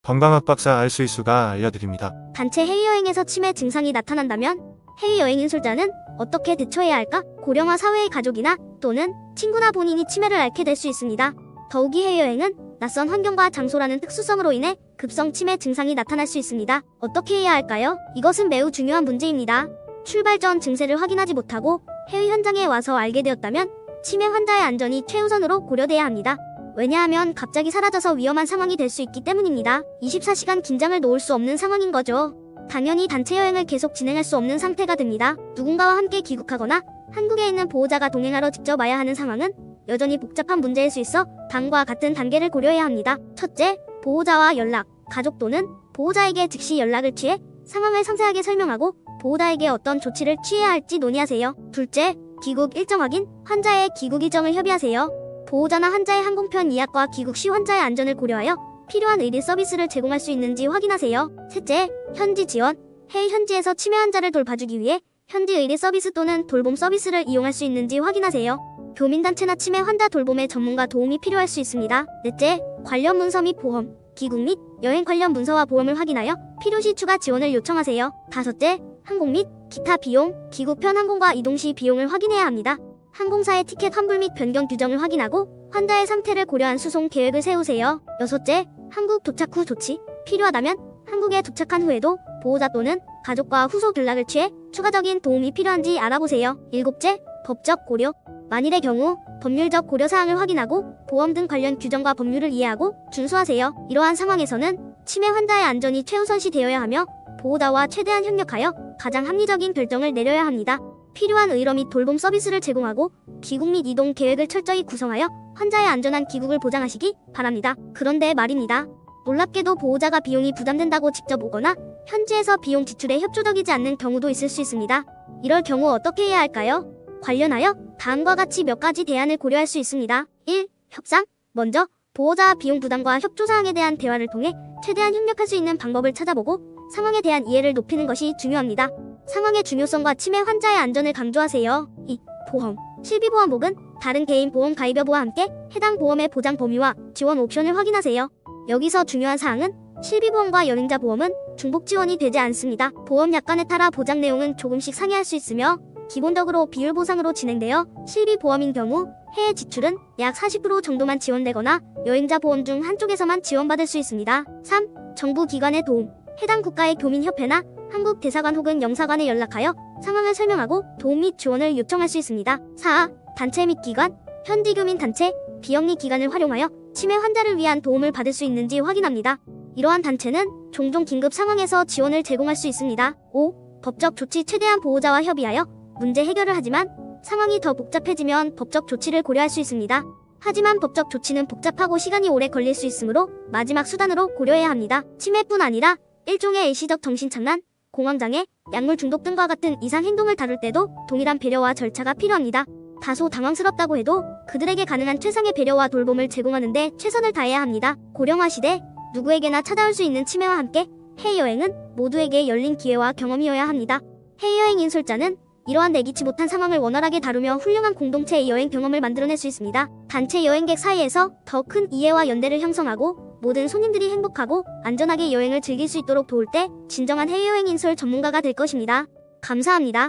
건강학 박사 알수이수가 알려드립니다. 단체 해외여행에서 치매 증상이 나타난다면 해외여행 인솔자는 어떻게 대처해야 할까? 고령화 사회의 가족이나 또는 친구나 본인이 치매를 앓게 될 수 있습니다. 더욱이 해외여행은 낯선 환경과 장소라는 특수성으로 인해 급성 치매 증상이 나타날 수 있습니다. 어떻게 해야 할까요? 이것은 매우 중요한 문제입니다. 출발 전 증세를 확인하지 못하고 해외 현장에 와서 알게 되었다면 치매 환자의 안전이 최우선으로 고려돼야 합니다. 왜냐하면 갑자기 사라져서 위험한 상황이 될 수 있기 때문입니다. 24시간 긴장을 놓을 수 없는 상황인 거죠. 당연히 단체 여행을 계속 진행할 수 없는 상태가 됩니다. 누군가와 함께 귀국하거나 한국에 있는 보호자가 동행하러 직접 와야 하는 상황은 여전히 복잡한 문제일 수 있어 다음과 같은 단계를 고려해야 합니다. 첫째, 보호자와 연락, 가족 또는 보호자에게 즉시 연락을 취해 상황을 상세하게 설명하고 보호자에게 어떤 조치를 취해야 할지 논의하세요. 둘째, 귀국 일정 확인, 환자의 귀국 일정을 협의하세요. 보호자나 환자의 항공편 예약과 귀국 시 환자의 안전을 고려하여 필요한 의료 서비스를 제공할 수 있는지 확인하세요. 셋째, 현지 지원, 해외 현지에서 치매 환자를 돌봐주기 위해 현지 의료 서비스 또는 돌봄 서비스를 이용할 수 있는지 확인하세요. 교민단체나 치매 환자 돌봄의 전문가 도움이 필요할 수 있습니다. 넷째, 관련 문서 및 보험, 귀국 및 여행 관련 문서와 보험을 확인하여 필요시 추가 지원을 요청하세요. 다섯째, 항공 및 기타 비용, 귀국편 항공과 이동 시 비용을 확인해야 합니다. 항공사의 티켓 환불 및 변경 규정을 확인하고 환자의 상태를 고려한 수송 계획을 세우세요. 여섯째, 한국 도착 후 조치, 필요하다면 한국에 도착한 후에도 보호자 또는 가족과 후속 연락을 취해 추가적인 도움이 필요한지 알아보세요. 일곱째, 법적 고려, 만일의 경우 법률적 고려사항을 확인하고 보험 등 관련 규정과 법률을 이해하고 준수하세요. 이러한 상황에서는 치매 환자의 안전이 최우선시 되어야 하며 보호자와 최대한 협력하여 가장 합리적인 결정을 내려야 합니다. 필요한 의료 및 돌봄 서비스를 제공하고 귀국 및 이동 계획을 철저히 구성하여 환자의 안전한 귀국을 보장하시기 바랍니다. 그런데 말입니다. 놀랍게도 보호자가 비용이 부담된다고 직접 오거나 현지에서 비용 지출에 협조적이지 않는 경우도 있을 수 있습니다. 이럴 경우 어떻게 해야 할까요? 관련하여 다음과 같이 몇 가지 대안을 고려할 수 있습니다. 1. 협상. 먼저 보호자와 비용 부담과 협조사항에 대한 대화를 통해 최대한 협력할 수 있는 방법을 찾아보고 상황에 대한 이해를 높이는 것이 중요합니다. 상황의 중요성과 치매 환자의 안전을 강조하세요. 2. 보험. 실비보험 혹은 다른 개인 보험 가입 여부와 함께 해당 보험의 보장 범위와 지원 옵션을 확인하세요. 여기서 중요한 사항은 실비보험과 여행자 보험은 중복 지원이 되지 않습니다. 보험 약관에 따라 보장 내용은 조금씩 상이할 수 있으며 기본적으로 비율 보상으로 진행되어 실비보험인 경우 해외 지출은 약 40% 정도만 지원되거나 여행자 보험 중 한쪽에서만 지원받을 수 있습니다. 3. 정부 기관의 도움. 해당 국가의 교민협회나 한국 대사관 혹은 영사관에 연락하여 상황을 설명하고 도움 및 지원을 요청할 수 있습니다. 4. 단체 및 기관. 현지 교민 단체, 비영리 기관을 활용하여 치매 환자를 위한 도움을 받을 수 있는지 확인합니다. 이러한 단체는 종종 긴급 상황에서 지원을 제공할 수 있습니다. 5. 법적 조치. 최대한 보호자와 협의하여 문제 해결을 하지만 상황이 더 복잡해지면 법적 조치를 고려할 수 있습니다. 하지만 법적 조치는 복잡하고 시간이 오래 걸릴 수 있으므로 마지막 수단으로 고려해야 합니다. 치매뿐 아니라 일종의 일시적 정신착란, 공황장애, 약물 중독 등과 같은 이상 행동을 다룰 때도 동일한 배려와 절차가 필요합니다. 다소 당황스럽다고 해도 그들에게 가능한 최상의 배려와 돌봄을 제공하는 데 최선을 다해야 합니다. 고령화 시대, 누구에게나 찾아올 수 있는 치매와 함께 해외여행은 모두에게 열린 기회와 경험이어야 합니다. 해외여행 인솔자는 이러한 예기치 못한 상황을 원활하게 다루며 훌륭한 공동체의 여행 경험을 만들어낼 수 있습니다. 단체 여행객 사이에서 더 큰 이해와 연대를 형성하고 모든 손님들이 행복하고 안전하게 여행을 즐길 수 있도록 도울 때 진정한 해외여행 인솔 전문가가 될 것입니다. 감사합니다.